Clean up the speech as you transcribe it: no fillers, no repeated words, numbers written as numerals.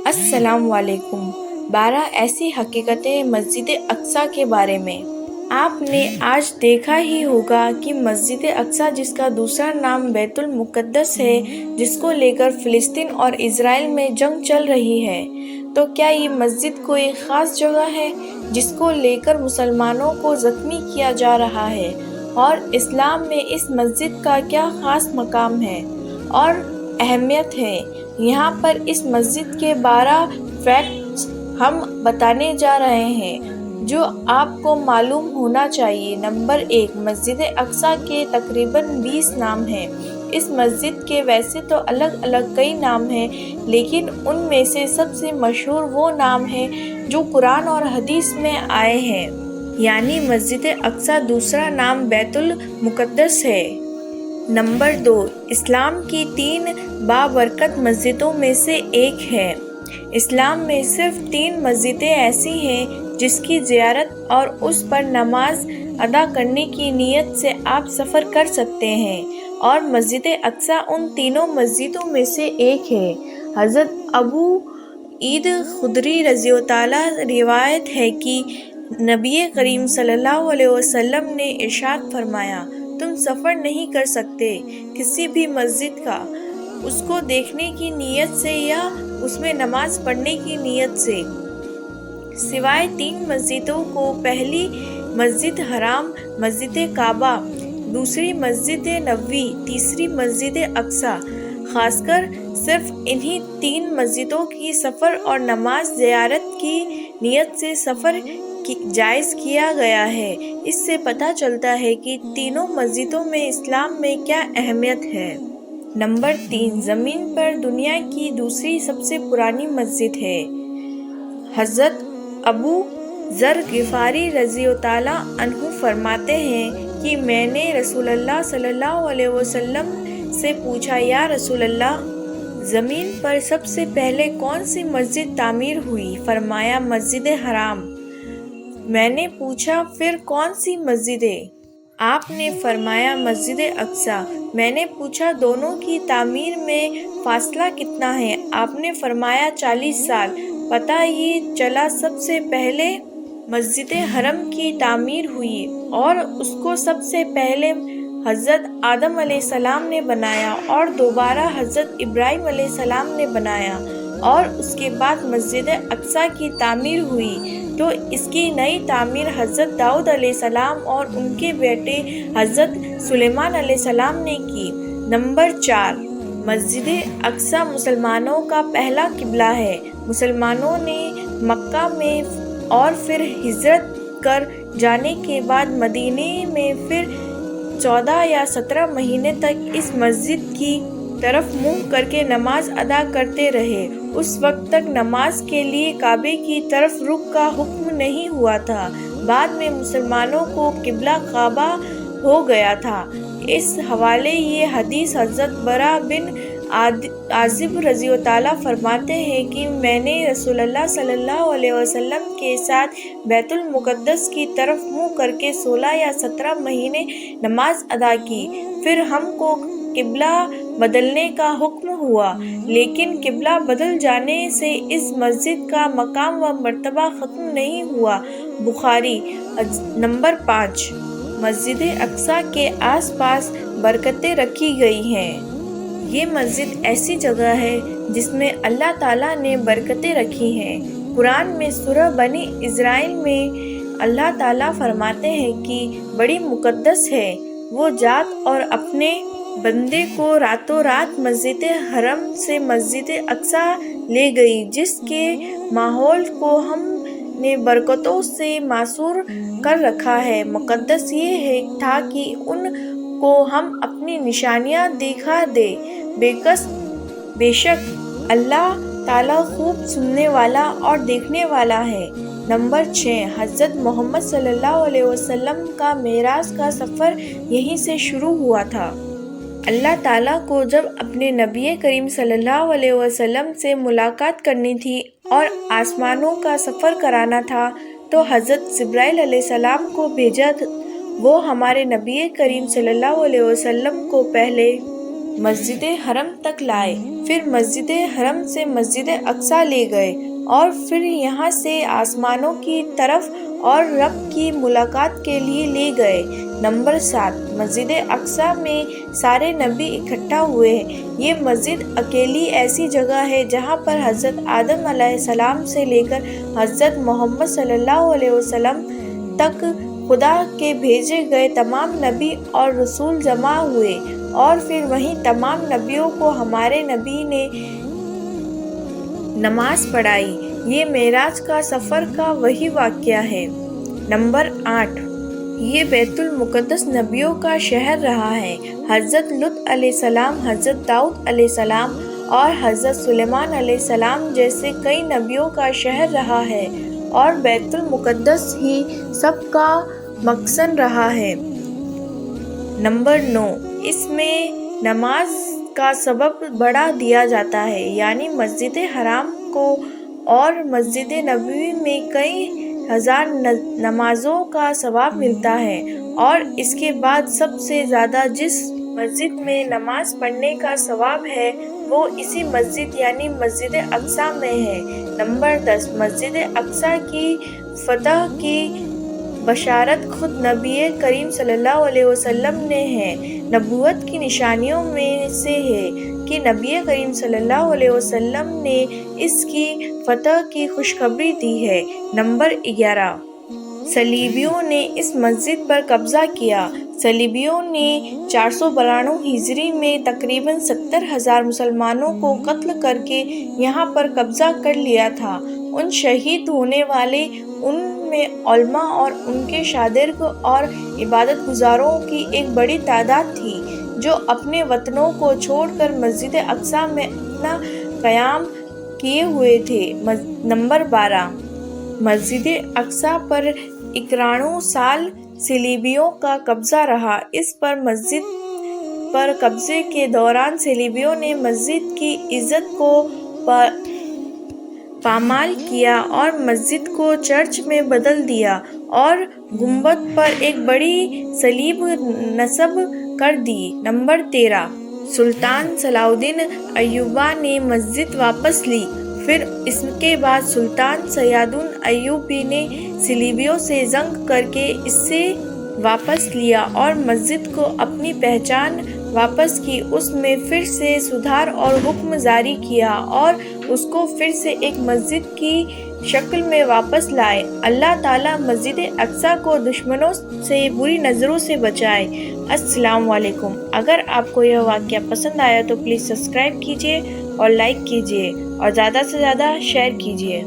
السلام علیکم۔ 12 ایسی حقیقتیں مسجد اقصیٰ کے بارے میں۔ آپ نے آج دیکھا ہی ہوگا کہ مسجد اقصیٰ، جس کا دوسرا نام بیت المقدس ہے، جس کو لے کر فلسطین اور اسرائیل میں جنگ چل رہی ہے، تو کیا یہ مسجد کوئی خاص جگہ ہے جس کو لے کر مسلمانوں کو زخمی کیا جا رہا ہے؟ اور اسلام میں اس مسجد کا کیا خاص مقام ہے اور اہمیت ہے؟ یہاں پر اس مسجد کے 12 فیکٹس ہم بتانے جا رہے ہیں جو آپ کو معلوم ہونا چاہیے۔ نمبر 1، مسجد اقصیٰ کے تقریباً 20 نام ہیں۔ اس مسجد کے ویسے تو الگ الگ کئی نام ہیں، لیکن ان میں سے سب سے مشہور وہ نام ہیں جو قرآن اور حدیث میں آئے ہیں، یعنی مسجد اقصیٰ دوسرا نام بیت المقدس ہے۔ نمبر 2، اسلام کی 3 بابرکت مسجدوں میں سے ایک ہے۔ اسلام میں صرف 3 مسجدیں ایسی ہیں جس کی زیارت اور اس پر نماز ادا کرنے کی نیت سے آپ سفر کر سکتے ہیں، اور مسجد اقصیٰ ان تینوں مسجدوں میں سے ایک ہے۔ حضرت ابو سعید خدری رضی اللہ عنہ روایت ہے کہ نبی کریم صلی اللہ علیہ وسلم نے ارشاد فرمایا، تم سفر نہیں کر سکتے کسی بھی مسجد کا اس کو دیکھنے کی نیت سے یا اس میں نماز پڑھنے کی نیت سے، سوائے 3 مسجدوں کو۔ پہلی مسجد حرام، مسجد کعبہ، دوسری مسجد نبوی، تیسری مسجد اقصیٰ۔ خاص کر صرف انہی 3 مسجدوں کی سفر اور نماز زیارت کی نیت سے سفر جائز کیا گیا ہے۔ اس سے پتہ چلتا ہے کہ تینوں مسجدوں میں اسلام میں کیا اہمیت ہے۔ نمبر 3، زمین پر دنیا کی دوسری سب سے پرانی مسجد ہے۔ حضرت ابو ذر غفاری رضی اللہ عنہ فرماتے ہیں کہ میں نے رسول اللہ صلی اللہ علیہ وسلم سے پوچھا، یا رسول اللہ، زمین پر سب سے پہلے کون سی مسجد تعمیر ہوئی؟ فرمایا، مسجد حرام۔ میں نے پوچھا، پھر کون سی مسجدیں؟ آپ نے فرمایا، مسجد اقصیٰ۔ میں نے پوچھا، دونوں کی تعمیر میں فاصلہ کتنا ہے؟ آپ نے فرمایا، 40 سال۔ پتہ یہ چلا سب سے پہلے مسجد حرم کی تعمیر ہوئی اور اس کو سب سے پہلے حضرت آدم علیہ السلام نے بنایا اور دوبارہ حضرت ابراہیم علیہ السلام نے بنایا، اور اس کے بعد مسجد اقصیٰ کی تعمیر ہوئی تو اس کی نئی تعمیر حضرت داؤد علیہ السلام اور ان کے بیٹے حضرت سلیمان علیہ السلام نے کی۔ نمبر 4، مسجد اقصیٰ مسلمانوں کا پہلا قبلہ ہے۔ مسلمانوں نے مکہ میں اور پھر ہجرت کر جانے کے بعد مدینے میں پھر 14 یا 17 مہینے تک اس مسجد کی طرف منہ کر کے نماز ادا کرتے رہے۔ اس وقت تک نماز کے لیے کعبے کی طرف رخ کا حکم نہیں ہوا تھا، بعد میں مسلمانوں کو قبلہ کعبہ ہو گیا تھا۔ اس حوالے یہ حدیث حضرت برا بن عازب رضی اللہ عنہ فرماتے ہیں کہ میں نے رسول اللہ صلی اللہ علیہ وسلم کے ساتھ بیت المقدس کی طرف منہ کر کے 16 یا 17 مہینے نماز ادا کی، پھر ہم کو قبلہ بدلنے کا حکم ہوا، لیکن قبلہ بدل جانے سے اس مسجد کا مقام و مرتبہ ختم نہیں ہوا۔ بخاری۔ نمبر 5، مسجد اقصیٰ کے آس پاس برکتیں رکھی گئی ہیں۔ یہ مسجد ایسی جگہ ہے جس میں اللہ تعالیٰ نے برکتیں رکھی ہیں۔ قرآن میں سورہ بنی اسرائیل میں اللہ تعالیٰ فرماتے ہیں کہ بڑی مقدس ہے وہ ذات اور اپنے بندے کو راتوں رات مسجد حرم سے مسجد اقصیٰ لے گئی، جس کے ماحول کو ہم نے برکتوں سے معصور کر رکھا ہے۔ مقدس یہ تھا کہ ان کو ہم اپنی نشانیاں دکھا دیں۔ بے شک اللہ تعالیٰ خوب سننے والا اور دیکھنے والا ہے۔ نمبر 6، حضرت محمد صلی اللہ علیہ وسلم کا معراج کا سفر یہیں سے شروع ہوا تھا۔ اللہ تعالیٰ کو جب اپنے نبی کریم صلی اللہ علیہ وسلم سے ملاقات کرنی تھی اور آسمانوں کا سفر کرانا تھا تو حضرت جبرائیل علیہ السلام کو بھیجا۔ وہ ہمارے نبی کریم صلی اللہ علیہ وسلم کو پہلے مسجد حرم تک لائے، پھر مسجد حرم سے مسجد اقصی لے گئے اور پھر یہاں سے آسمانوں کی طرف اور رب کی ملاقات کے لیے لے گئے۔ نمبر 7، مسجد اقصی میں سارے نبی اکٹھا ہوئے ہیں۔ یہ مسجد اکیلی ایسی جگہ ہے جہاں پر حضرت آدم علیہ السلام سے لے کر حضرت محمد صلی اللہ علیہ وسلم تک خدا کے بھیجے گئے تمام نبی اور رسول جمع ہوئے، اور پھر وہیں تمام نبیوں کو ہمارے نبی نے نماز پڑھائی۔ یہ معراج کا سفر کا وہی واقعہ ہے۔ نمبر 8، یہ بیت المقدس نبیوں کا شہر رہا ہے۔ حضرت لوط علیہ السلام، حضرت داؤد علیہ السلام اور حضرت سلیمان علیہ السلام جیسے کئی نبیوں کا شہر رہا ہے، اور بیت المقدس ہی سب کا مسکن رہا ہے۔ نمبر 9، اس میں نماز کا سبب بڑھا دیا جاتا ہے، یعنی مسجد حرام کو اور مسجد نبوی میں کئی ہزار نمازوں کا ثواب ملتا ہے، اور اس کے بعد سب سے زیادہ جس مسجد میں نماز پڑھنے کا ثواب ہے وہ اسی مسجد یعنی مسجد اقصی میں ہے۔ نمبر 10، مسجد اقصی کی فتح کی بشارت خود نبی کریم صلی اللہ علیہ وسلم نے ہے۔ نبوت کی نشانیوں میں سے ہے کہ نبی کریم صلی اللہ علیہ وسلم نے اس کی فتح کی خوشخبری دی ہے۔ نمبر 11، صلیبیوں نے اس مسجد پر قبضہ کیا۔ صلیبیوں نے 492 ہجری میں تقریباً 70,000 مسلمانوں کو قتل کر کے یہاں پر قبضہ کر لیا تھا۔ ان شہید ہونے والے ان میں علماء اور ان کے شاگرد اور عبادت گزاروں کی ایک بڑی تعداد تھی جو اپنے وطنوں کو چھوڑ کر مسجد اقصی میں اپنا قیام کیے ہوئے تھے۔ نمبر 12، مسجد اقصی پر 91 سال صلیبیوں کا قبضہ رہا۔ اس پر مسجد پر قبضے کے دوران صلیبیوں نے مسجد کی عزت کو پامال کیا اور مسجد کو چرچ میں بدل دیا اور گنبد پر ایک بڑی صلیب نصب کر دی۔ نمبر 13، سلطان صلاح الدین ایوبی نے مسجد واپس لی۔ پھر اس کے بعد سلطان سعد ایوبی نے صلیبیوں سے جنگ کر کے اسے واپس لیا اور مسجد کو اپنی پہچان واپس کی، اس میں پھر سے سدھار اور حکم جاری کیا اور اس کو پھر سے ایک مسجد کی شکل میں واپس لائے۔ اللہ تعالیٰ مسجد اقصی کو دشمنوں سے بری نظروں سے بچائے۔ السلام علیکم۔ اگر آپ کو یہ واقعہ پسند آیا تو پلیز سبسکرائب کیجیے اور لائک کیجیے اور زیادہ سے زیادہ شیئر کیجیے۔